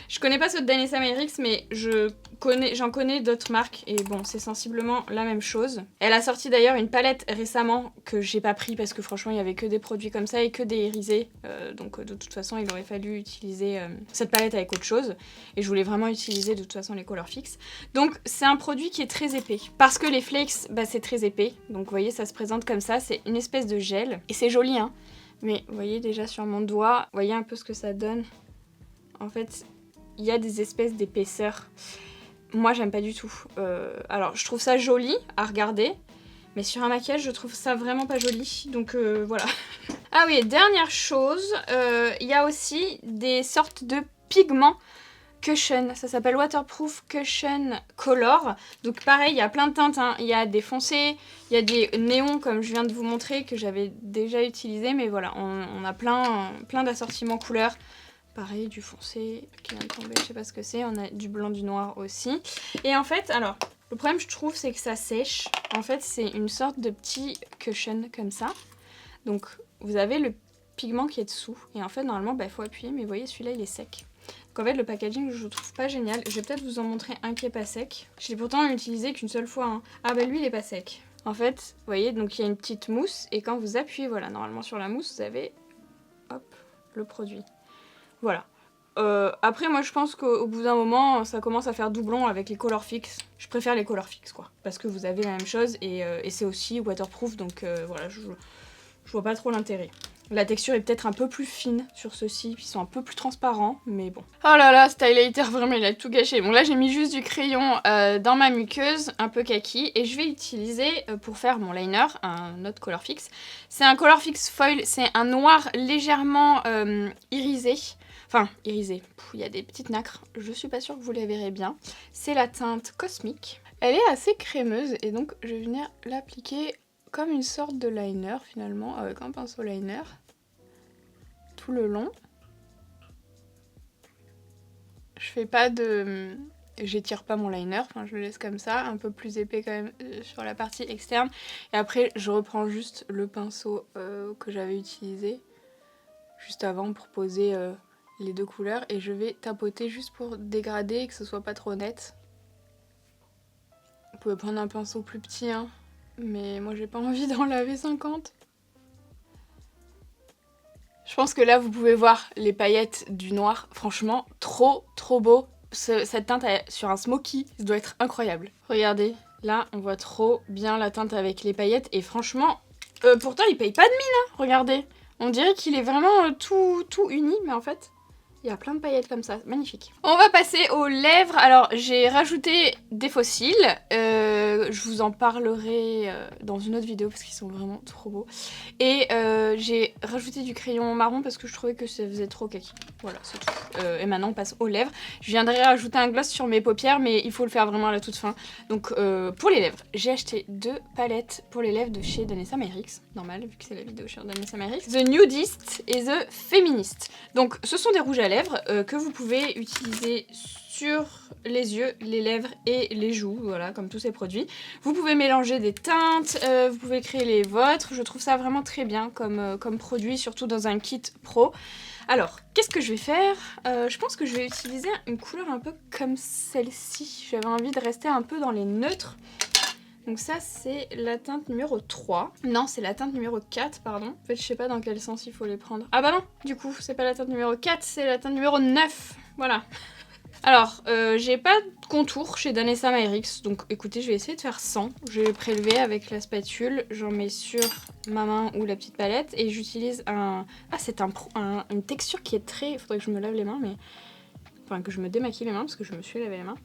S1: je connais pas ceux de Danessa Myricks, mais j'en connais d'autres marques et bon, c'est sensiblement la même chose. Elle a sorti d'ailleurs une palette récemment que j'ai pas pris parce que franchement, il y avait que des produits comme ça et que des irisés. Donc de toute façon, il aurait fallu utiliser cette palette avec autre chose et je voulais vraiment utiliser de toute façon les Color Fix. Donc c'est un produit qui est très épais parce que les flakes, bah, c'est très épais. Donc vous voyez, ça se présente comme ça, c'est une espèce de gel et c'est joli hein. Mais vous voyez déjà sur mon doigt, vous voyez un peu ce que ça donne. En fait, il y a des espèces d'épaisseurs. Moi, j'aime pas du tout. Alors, je trouve ça joli à regarder. Mais sur un maquillage, je trouve ça vraiment pas joli. Donc, voilà. Ah oui, dernière chose. Il y a aussi des sortes de pigments cushion. Ça s'appelle Waterproof Cushion Color. Donc, pareil, il y a plein de teintes. Hein. Il y a des foncés, il y a des néons, comme je viens de vous montrer, que j'avais déjà utilisé. Mais voilà, on a plein d'assortiments couleurs. Pareil, du foncé qui vient de tomber, je sais pas ce que c'est. On a du blanc, du noir aussi. Et en fait, alors, le problème, je trouve, c'est que ça sèche. En fait, c'est une sorte de petit cushion comme ça. Donc, vous avez le pigment qui est dessous. Et en fait, normalement, il faut appuyer, mais vous voyez, celui-là, il est sec. Donc en fait, le packaging, je le trouve pas génial. Je vais peut-être vous en montrer un qui est pas sec. Je l'ai pourtant utilisé qu'une seule fois. Hein. Ah bah lui, il est pas sec. En fait, vous voyez, donc il y a une petite mousse. Et quand vous appuyez, voilà, normalement sur la mousse, vous avez, hop, le produit. Voilà. Après, moi, je pense qu'au bout d'un moment, ça commence à faire doublon avec les color fix. Je préfère les color fix, quoi. Parce que vous avez la même chose et c'est aussi waterproof. Donc voilà, je vois pas trop l'intérêt. La texture est peut-être un peu plus fine sur ceux-ci, ils sont un peu plus transparents, mais bon. Oh là là, cet highlighter, vraiment, il a tout gâché. Bon, là, j'ai mis juste du crayon dans ma muqueuse, un peu kaki, et je vais utiliser, pour faire mon liner, un autre color fix. C'est un color fix foil, c'est un noir légèrement irisé. Enfin, irisé, il y a des petites nacres, je suis pas sûre que vous les verrez bien. C'est la teinte Cosmic. Elle est assez crémeuse, et donc, je vais venir l'appliquer comme une sorte de liner finalement, avec un pinceau liner tout le long. Je fais pas de... J'étire pas mon liner, enfin je le laisse comme ça, un peu plus épais quand même sur la partie externe. Et après je reprends juste le pinceau que j'avais utilisé juste avant pour poser les deux couleurs. Et je vais tapoter juste pour dégrader et que ce soit pas trop net. Vous pouvez prendre un pinceau plus petit, hein. Mais moi j'ai pas envie d'en laver 50. Je pense que là vous pouvez voir les paillettes du noir. Franchement, trop beau. Cette teinte sur un smoky, ça doit être incroyable. Regardez, là on voit trop bien la teinte avec les paillettes. Et franchement, pourtant il paye pas de mine, hein. Regardez. On dirait qu'il est vraiment tout uni, mais en fait... Il y a plein de paillettes comme ça, magnifique. On va passer aux lèvres. Alors, j'ai rajouté des fossiles. Je vous en parlerai dans une autre vidéo parce qu'ils sont vraiment trop beaux. Et j'ai rajouté du crayon marron parce que je trouvais que ça faisait trop kaki. Voilà, c'est tout. Et maintenant, on passe aux lèvres. Je viendrai rajouter un gloss sur mes paupières, mais il faut le faire vraiment à la toute fin. Donc, pour les lèvres, j'ai acheté 2 palettes pour les lèvres de chez Danessa Myricks. Normal, vu que c'est la vidéo chez Danessa Myricks. The Nudist et The Feminist. Donc, ce sont des rouges à lèvres que vous pouvez utiliser sur les yeux, les lèvres et les joues, voilà, comme tous ces produits. Vous pouvez mélanger des teintes, vous pouvez créer les vôtres. Je trouve ça vraiment très bien comme produit, surtout dans un kit pro. Alors, qu'est-ce que je vais faire? Je pense que je vais utiliser une couleur un peu comme celle-ci. J'avais envie de rester un peu dans les neutres. Donc ça, c'est la teinte numéro 3. Non, c'est la teinte numéro 4, pardon. En fait, je sais pas dans quel sens il faut les prendre. Ah bah non, du coup, c'est pas la teinte numéro 4, c'est la teinte numéro 9. Voilà. Alors, j'ai pas de contour chez Danessa Myricks, donc écoutez, je vais essayer de faire sans. Je vais prélever avec la spatule, j'en mets sur ma main ou la petite palette, et j'utilise un... Ah, c'est une texture qui est très... Il faudrait que je me lave les mains, mais... Enfin, que je me démaquille les mains, parce que je me suis lavé les mains.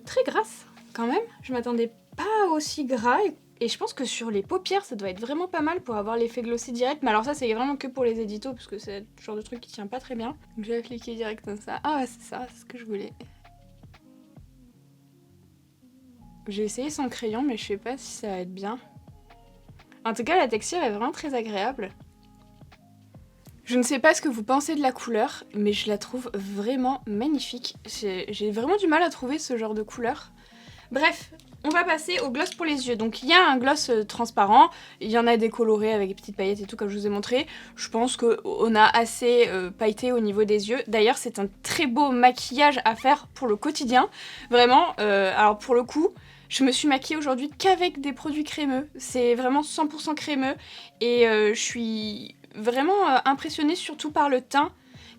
S1: Très grasse. Quand même, je m'attendais pas aussi gras et je pense que sur les paupières ça doit être vraiment pas mal pour avoir l'effet glossy direct, mais alors ça c'est vraiment que pour les éditos parce que c'est le genre de truc qui tient pas très bien. Donc je vais appliquer direct comme ça. Ah ouais, c'est ça, c'est ce que je voulais. J'ai essayé sans crayon mais je sais pas si ça va être bien. En tout cas la texture est vraiment très agréable. Je ne sais pas ce que vous pensez de la couleur, mais je la trouve vraiment magnifique. J'ai vraiment du mal à trouver ce genre de couleur. Bref, on va passer au gloss pour les yeux. Donc il y a un gloss transparent, il y en a des colorés avec des petites paillettes et tout comme je vous ai montré. Je pense qu'on a assez pailleté au niveau des yeux. D'ailleurs c'est un très beau maquillage à faire pour le quotidien. Vraiment, alors pour le coup, je me suis maquillée aujourd'hui qu'avec des produits crémeux. C'est vraiment 100% crémeux et je suis vraiment impressionnée surtout par le teint.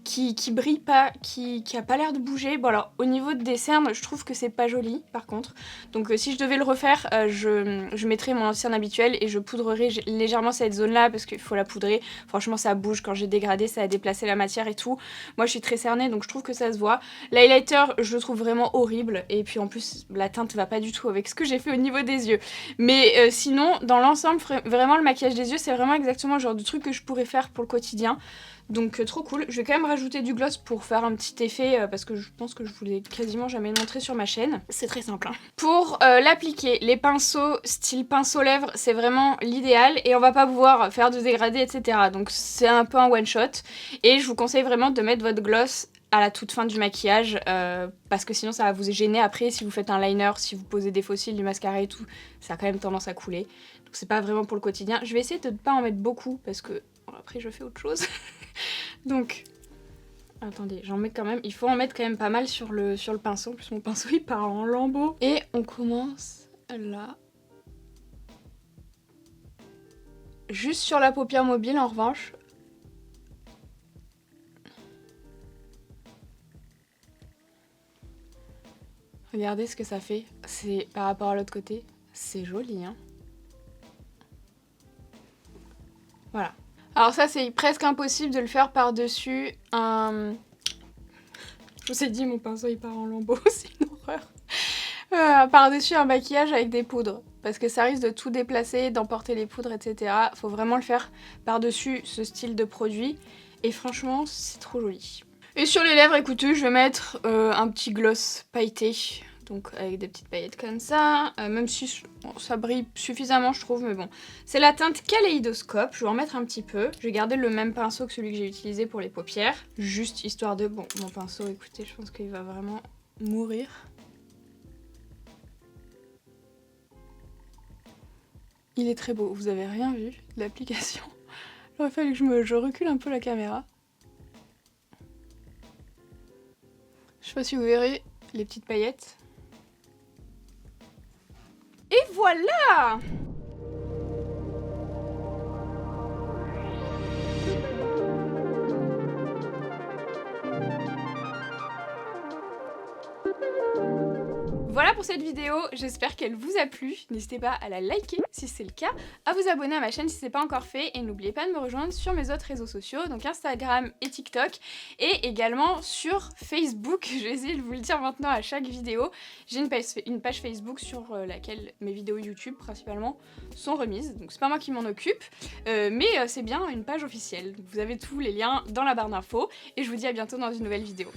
S1: Qui brille pas, qui a pas l'air de bouger. Bon alors au niveau des cernes je trouve que c'est pas joli par contre. Donc si je devais le refaire je mettrais mon ancien habituel et je poudrerais légèrement cette zone là parce qu'il faut la poudrer. Franchement ça bouge, quand j'ai dégradé ça a déplacé la matière et tout. Moi je suis très cernée donc je trouve que ça se voit. L'highlighter je le trouve vraiment horrible et puis en plus la teinte va pas du tout avec ce que j'ai fait au niveau des yeux. Mais sinon dans l'ensemble vraiment le maquillage des yeux c'est vraiment exactement le genre de truc que je pourrais faire pour le quotidien. Donc trop cool. Je vais quand même rajouter du gloss pour faire un petit effet parce que je pense que je vous l'ai quasiment jamais montré sur ma chaîne. C'est très simple. Hein. Pour l'appliquer, les pinceaux style pinceau lèvres, c'est vraiment l'idéal et on va pas pouvoir faire de dégradé, etc. Donc c'est un peu un one shot et je vous conseille vraiment de mettre votre gloss à la toute fin du maquillage parce que sinon ça va vous gêner après si vous faites un liner, si vous posez des fossiles, du mascara et tout, ça a quand même tendance à couler. Donc c'est pas vraiment pour le quotidien. Je vais essayer de ne pas en mettre beaucoup parce que Bon, après je fais autre chose. Donc, attendez, j'en mets quand même, il faut en mettre quand même pas mal sur le pinceau. En plus mon pinceau il part en lambeaux. Et on commence là. Juste sur la paupière mobile en revanche. Regardez ce que ça fait, c'est par rapport à l'autre côté, c'est joli hein. Voilà. Alors ça c'est presque impossible de le faire par-dessus un... Je vous ai dit mon pinceau il part en lambeaux, c'est une horreur. Par-dessus un maquillage avec des poudres. Parce que ça risque de tout déplacer, d'emporter les poudres, etc. Faut vraiment le faire par-dessus ce style de produit. Et franchement, c'est trop joli. Et sur les lèvres, écoutez, je vais mettre un petit gloss pailleté. Donc avec des petites paillettes comme ça. Même si bon, ça brille suffisamment, je trouve. Mais bon, c'est la teinte Kaléidoscope. Je vais en mettre un petit peu. Je vais garder le même pinceau que celui que j'ai utilisé pour les paupières. Juste histoire de... Bon, mon pinceau, écoutez, je pense qu'il va vraiment mourir. Il est très beau, vous avez rien vu de l'application. Il aurait fallu que je recule un peu la caméra. Je sais pas si vous verrez les petites paillettes. Et voilà! Voilà pour cette vidéo, j'espère qu'elle vous a plu. N'hésitez pas à la liker si c'est le cas, à vous abonner à ma chaîne si ce n'est pas encore fait et n'oubliez pas de me rejoindre sur mes autres réseaux sociaux, donc Instagram et TikTok et également sur Facebook. Je vais essayer de vous le dire maintenant à chaque vidéo. J'ai une page Facebook sur laquelle mes vidéos YouTube principalement sont remises, donc c'est pas moi qui m'en occupe, mais c'est bien une page officielle. Vous avez tous les liens dans la barre d'infos et je vous dis à bientôt dans une nouvelle vidéo.